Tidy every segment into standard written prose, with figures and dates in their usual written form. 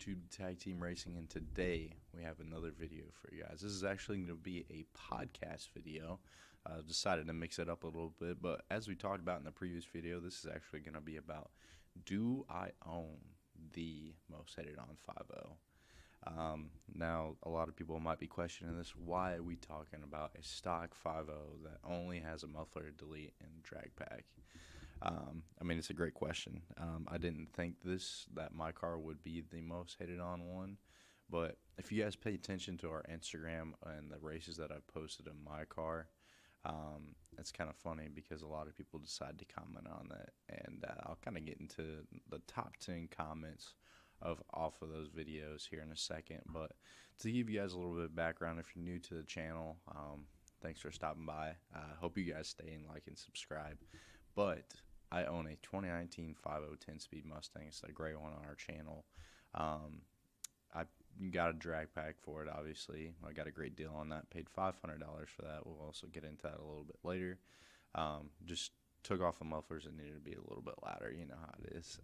to Tag Team Racing, and today we have another video for you guys. This is actually going to be a podcast video. I've decided to mix it up a little bit, but as we talked about in the previous video, this is actually going to be about, do I own the most hated on 5.0? Now, a lot of people might be questioning this. Why are we talking about a stock 5.0 that only has a muffler, delete, and drag pack? It's a great question. I didn't think that my car would be the most hated on one, but if you guys pay attention to our Instagram and the races that I posted in my car, it's kind of funny because a lot of people decide to comment on that, and I'll kind of get into the top 10 comments off of those videos here in a second. But to give you guys a little bit of background, if you're new to the channel, thanks for stopping by. Hope you guys stay and like and subscribe. But I own a 2019 5.0 10-speed Mustang. It's a great one on our channel. I got a drag pack for it, obviously. I got a great deal on that. Paid $500 for that. We'll also get into that a little bit later. Just took off the mufflers and needed to be a little bit louder. You know how it is.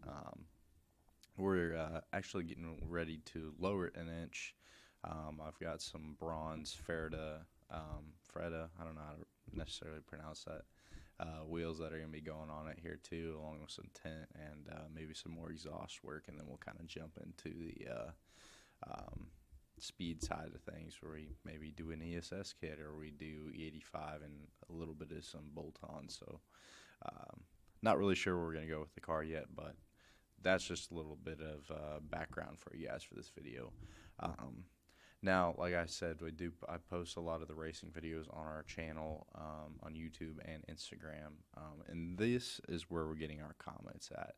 We're actually getting ready to lower it an inch. I've got some bronze Freda, I don't know how to necessarily pronounce that, wheels that are going to be going on it here too, along with some tint and maybe some more exhaust work, and then we'll kind of jump into the speed side of things, where we maybe do an ESS kit, or we do E85 and a little bit of some bolt-ons. So not really sure where we're going to go with the car yet, but that's just a little bit of background for you guys for this video. Now, like I said, I post a lot of the racing videos on our channel, on YouTube and Instagram, and this is where we're getting our comments at.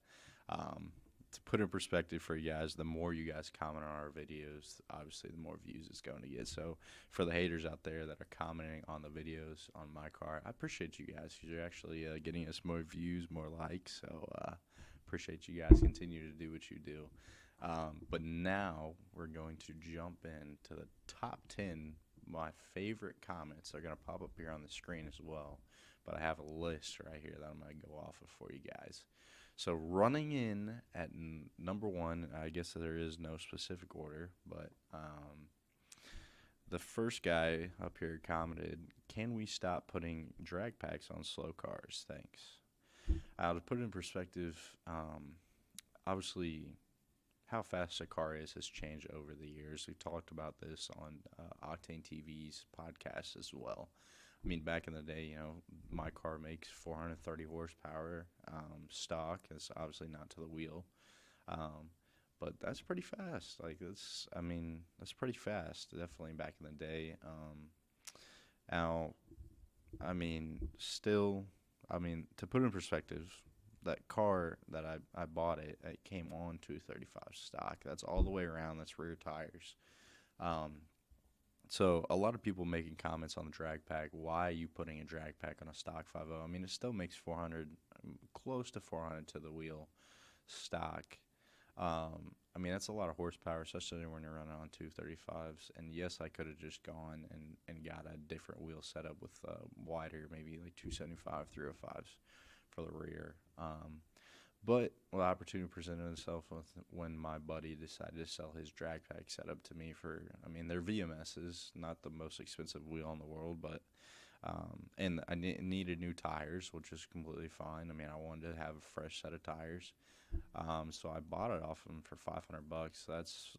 To put in perspective for you guys, the more you guys comment on our videos, obviously the more views it's going to get. So for the haters out there that are commenting on the videos on my car, I appreciate you guys, because you're actually getting us more views, more likes. So appreciate you guys. Continue to do what you do. But now we're going to jump into the top 10. My favorite comments are going to pop up here on the screen as well, but I have a list right here that I'm going to go off of for you guys. So running in at number one, I guess there is no specific order, but the first guy up here commented, "Can we stop putting drag packs on slow cars? Thanks." To put it in perspective, obviously how fast a car is has changed over the years. We've talked about this on Octane TV's podcast as well. I mean, back in the day, my car makes 430 horsepower stock. It's obviously not to the wheel, but that's pretty fast. That's pretty fast, definitely back in the day. Now, to put it in perspective, that car that I bought it came on 235 stock. That's all the way around. That's rear tires. So a lot of people making comments on the drag pack. Why are you putting a drag pack on a stock 5.0? It still makes 400, close to 400 to the wheel stock. That's a lot of horsepower, especially when you're running on 235s. And yes, I could have just gone and got a different wheel setup with wider, maybe like 275, 305s for the rear. But the opportunity presented itself when my buddy decided to sell his drag pack setup to me for, they're VMSs, not the most expensive wheel in the world, but and I needed new tires, which is completely fine. I wanted to have a fresh set of tires, so I bought it off him for $500. That's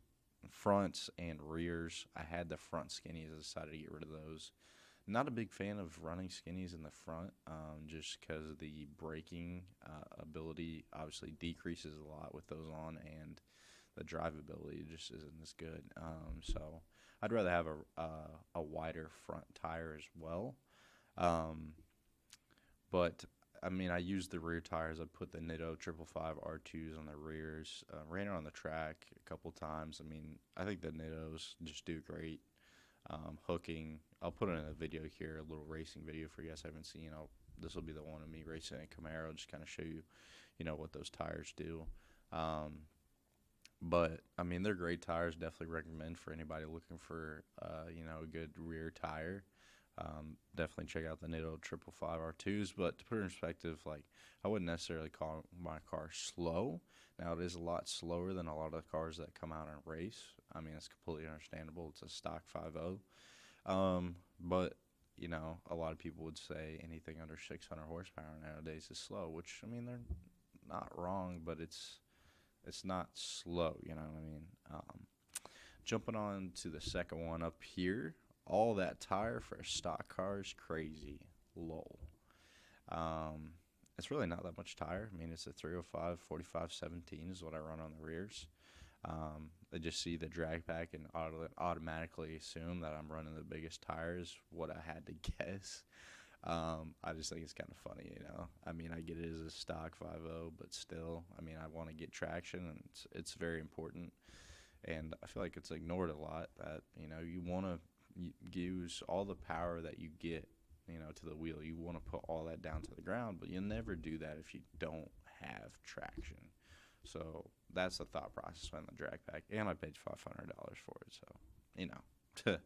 fronts and rears. I had the front skinnies. I decided to get rid of those. Not a big fan of running skinnies in the front, just because the braking ability obviously decreases a lot with those on, and the drivability just isn't as good. So I'd rather have a wider front tire as well. But I used the rear tires. I put the Nitto 555 R2s on the rears. Ran it on the track a couple times. I think the Nittos just do great. Hooking, I'll put in a video here, a little racing video for you guys haven't seen. This will be the one of me racing a Camaro, just kind of show you, what those tires do. But they're great tires. Definitely recommend for anybody looking for, a good rear tire. Definitely check out the Nitto 555 R2s. But to put it in perspective, like, I wouldn't necessarily call my car slow. Now, it is a lot slower than a lot of the cars that come out and race. I mean, it's completely understandable. It's a stock 5.0. But, you know, a lot of people would say anything under 600 horsepower nowadays is slow, which, I mean, they're not wrong, but it's not slow, you know what I mean? Jumping on to the second one up here, all that tire for a stock car is crazy. Lol. It's really not that much tire. I mean, it's a 305 45 17 is what I run on the rears. They just see the drag pack and automatically assume that I'm running the biggest tires, what I had to guess. I just think it's kind of funny, you know. I mean, I get it as a stock 5.0, but still, I mean, I want to get traction, and it's very important. And I feel like it's ignored a lot that, you know, you want to use all the power that you get, you know, to the wheel. You want to put all that down to the ground, but you'll never do that if you don't have traction. So that's the thought process behind the drag pack, and I paid $500 for it, so, you know.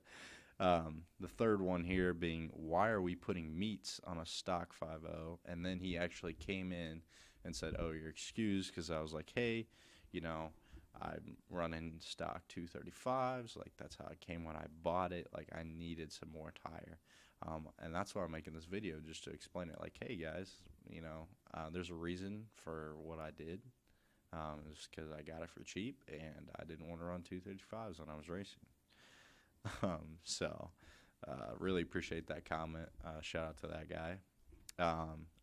The third one here being, why are we putting meats on a stock 5.0? And then he actually came in and said, oh, you're excused, because I was like, hey, you know, I'm running stock 235s. Like, that's how it came when I bought it. Like, I needed some more tire. And that's why I'm making this video, just to explain it. Like, hey, guys, you know, there's a reason for what I did. It's because I got it for cheap, and I didn't want to run 235s when I was racing. Really appreciate that comment. Shout out to that guy.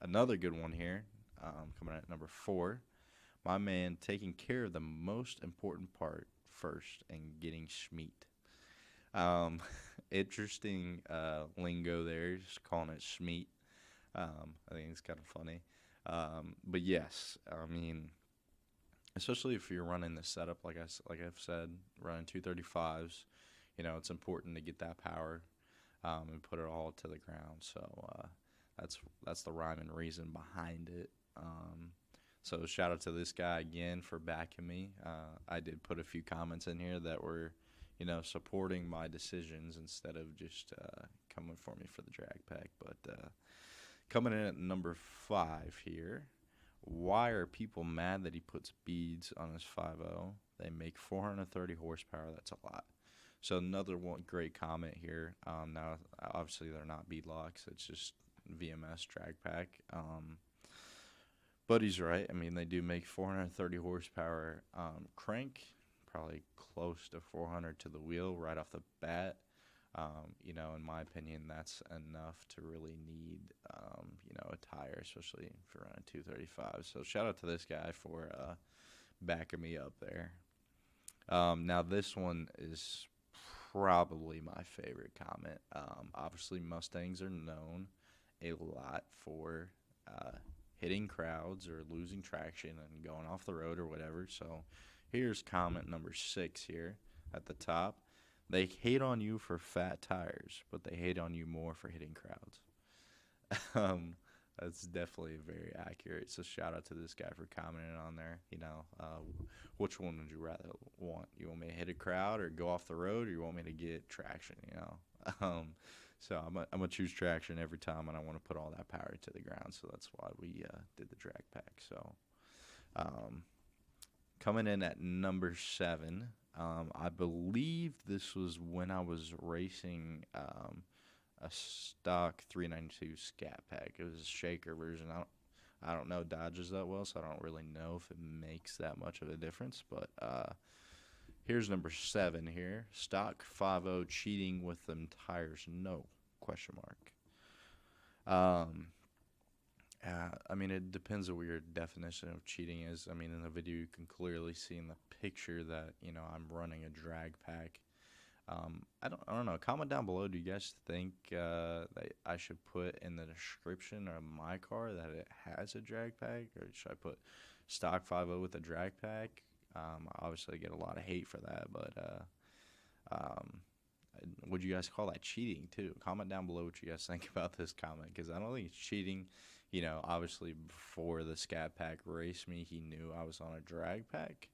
Another good one here, coming at number 4. My man taking care of the most important part first and getting schmeat. Interesting lingo there, just calling it schmeat. I think it's kind of funny. But yes, I mean, especially if you're running the setup, like I've said, running 235s, you know, it's important to get that power and put it all to the ground. So that's the rhyme and reason behind it. So shout out to this guy again for backing me. I did put a few comments in here that were, you know, supporting my decisions instead of just coming for me for the drag pack. But coming in at number 5 here, why are people mad that he puts beads on his 5.0? They make 430 horsepower. That's a lot. So another one great comment here. Now, obviously, they're not bead locks. It's just VMS drag pack. But he's right. I mean, they do make 430 horsepower crank, probably close to 400 to the wheel right off the bat. You know, in my opinion, that's enough to really need, you know, a tire, especially if you're running 235. So shout out to this guy for backing me up there. Now, this one is probably my favorite comment. Obviously, Mustangs are known a lot for hitting crowds or losing traction and going off the road or whatever. So here's comment number 6 here at the top. They hate on you for fat tires, but they hate on you more for hitting crowds. That's definitely very accurate. So shout out to this guy for commenting on there. You know, which one would you rather want? You want me to hit a crowd or go off the road, or you want me to get traction? You know, so I'm gonna choose traction every time, and I want to put all that power to the ground. So that's why we did the drag pack. So coming in at number 7, I believe this was when I was racing a stock 392 Scat pack. It was a shaker version. I don't know Dodges that well, so I don't really know if it makes that much of a difference. But here's number 7 here. Stock 5.0 cheating with them tires? No, question mark. I mean, it depends on what your definition of cheating is. I mean, in the video, you can clearly see in the picture that, you know, I'm running a drag pack. I don't know. Comment down below. Do you guys think that I should put in the description of my car that it has a drag pack, or should I put stock 5.0 with a drag pack? Obviously, I get a lot of hate for that, but would you guys call that cheating too? Comment down below what you guys think about this comment, because I don't think it's cheating. You know, obviously before the Scat pack raced me, he knew I was on a drag pack.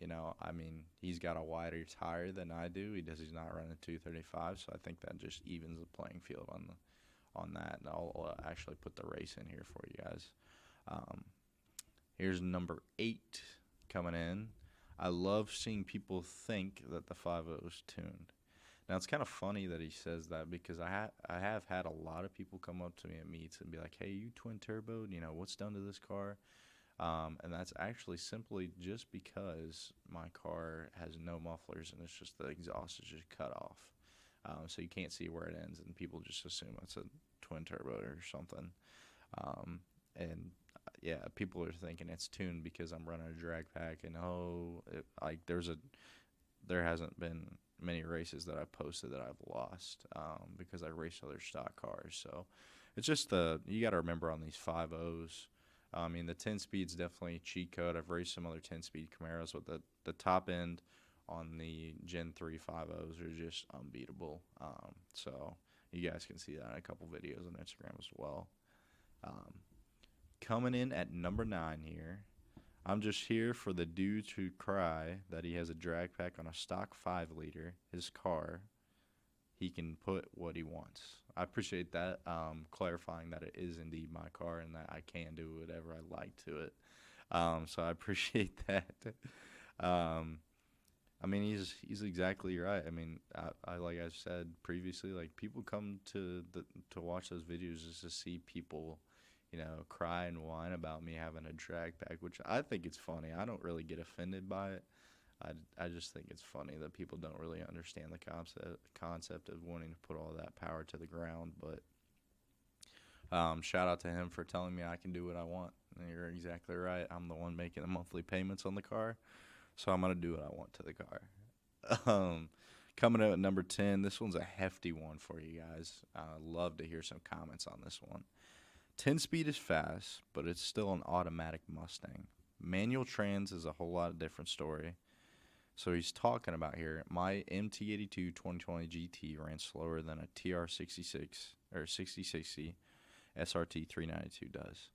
You know, I mean, he's got a wider tire than I do. He's not running 235, so I think that just evens the playing field on that. And I'll actually put the race in here for you guys. Here's number 8 coming in. I love seeing people think that the 5.0 is tuned. Now, it's kind of funny that he says that because I have had a lot of people come up to me at meets and be like, hey, you twin turboed, you know, what's done to this car? And that's actually simply just because my car has no mufflers and it's just the exhaust is just cut off. So you can't see where it ends, and people just assume it's a twin turbo or something. And yeah, people are thinking it's tuned because I'm running a drag pack, and there hasn't been many races that I've posted that I've lost because I raced other stock cars. So it's just you got to remember on these 5.0s. I mean, the 10-speed's definitely a cheat code. I've raced some other 10-speed Camaros, but the top end on the Gen 3 5.0s are just unbeatable. So you guys can see that in a couple videos on Instagram as well. Coming in at number 9 here, I'm just here for the dude to cry that he has a drag pack on a stock 5-liter, his car. He can put what he wants. I appreciate that, clarifying that it is indeed my car and that I can do whatever I like to it. So I appreciate that. I mean, he's exactly right. I mean, I like I said previously, like people come to watch those videos just to see people, you know, cry and whine about me having a drag pack, which I think it's funny. I don't really get offended by it. I just think it's funny that people don't really understand the concept of wanting to put all that power to the ground. But shout out to him for telling me I can do what I want. And you're exactly right. I'm the one making the monthly payments on the car, so I'm going to do what I want to the car. Coming out at number 10, this one's a hefty one for you guys. Love to hear some comments on this one. 10-speed is fast, but it's still an automatic Mustang. Manual trans is a whole lot of different story. So he's talking about here, my MT82 2020 GT ran slower than a TR66 or 6060 SRT 392 does.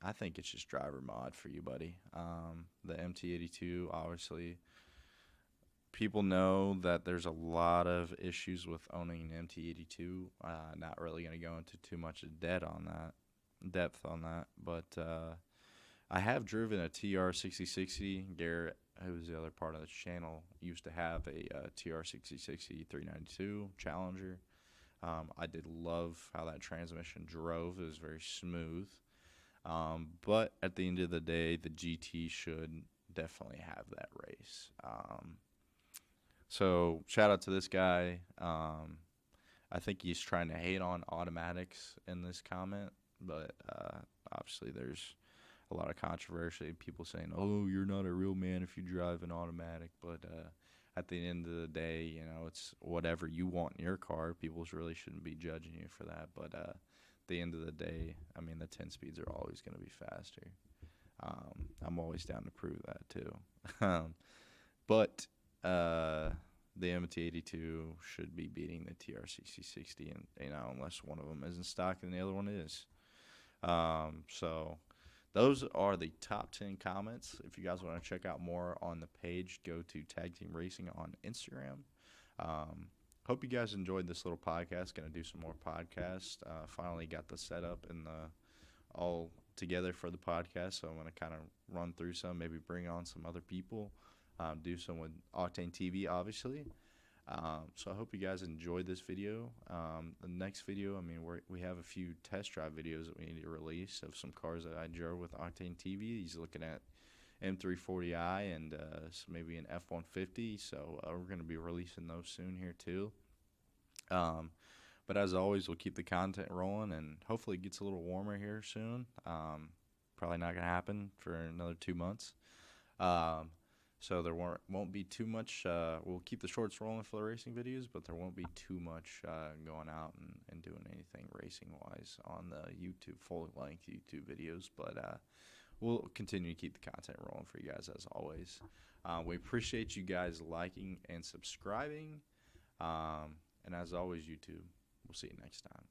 I think it's just driver mod for you, buddy. The MT82, obviously, people know that there's a lot of issues with owning an MT82. Not really going to go into too much depth on that, but I have driven a TR6060. Garrett, who's the other part of the channel, used to have a TR6060 392 Challenger. I did love how that transmission drove. It was very smooth. But at the end of the day, the GT should definitely have that race. So shout out to this guy. I think he's trying to hate on automatics in this comment, but obviously there's a lot of controversy. People saying, "Oh, you're not a real man if you drive an automatic." But at the end of the day, you know, it's whatever you want in your car. People really shouldn't be judging you for that. But at the end of the day, I mean, the 10 speeds are always going to be faster. I'm always down to prove that too. But the MT82 should be beating the TR6060, and you know, unless one of them isn't stock and the other one is. So those are the top 10 comments. If you guys want to check out more on the page, go to Tag Team Racing on Instagram. Hope you guys enjoyed this little podcast. Going to do some more podcasts. Finally got the setup and all together for the podcast, so I'm going to kind of run through some, maybe bring on some other people, do some with Octane TV, obviously. So I hope you guys enjoyed this video. The next video, I mean, we have a few test drive videos that we need to release of some cars that I drove with Octane TV. He's looking at M340i and maybe an F-150. So we're going to be releasing those soon here too. But as always, we'll keep the content rolling, and hopefully it gets a little warmer here soon. Probably not going to happen for another 2 months. So there won't be too much. We'll keep the shorts rolling for the racing videos, but there won't be too much going out and doing anything racing-wise on the YouTube, full-length YouTube videos. But we'll continue to keep the content rolling for you guys as always. We appreciate you guys liking and subscribing. And as always, YouTube, we'll see you next time.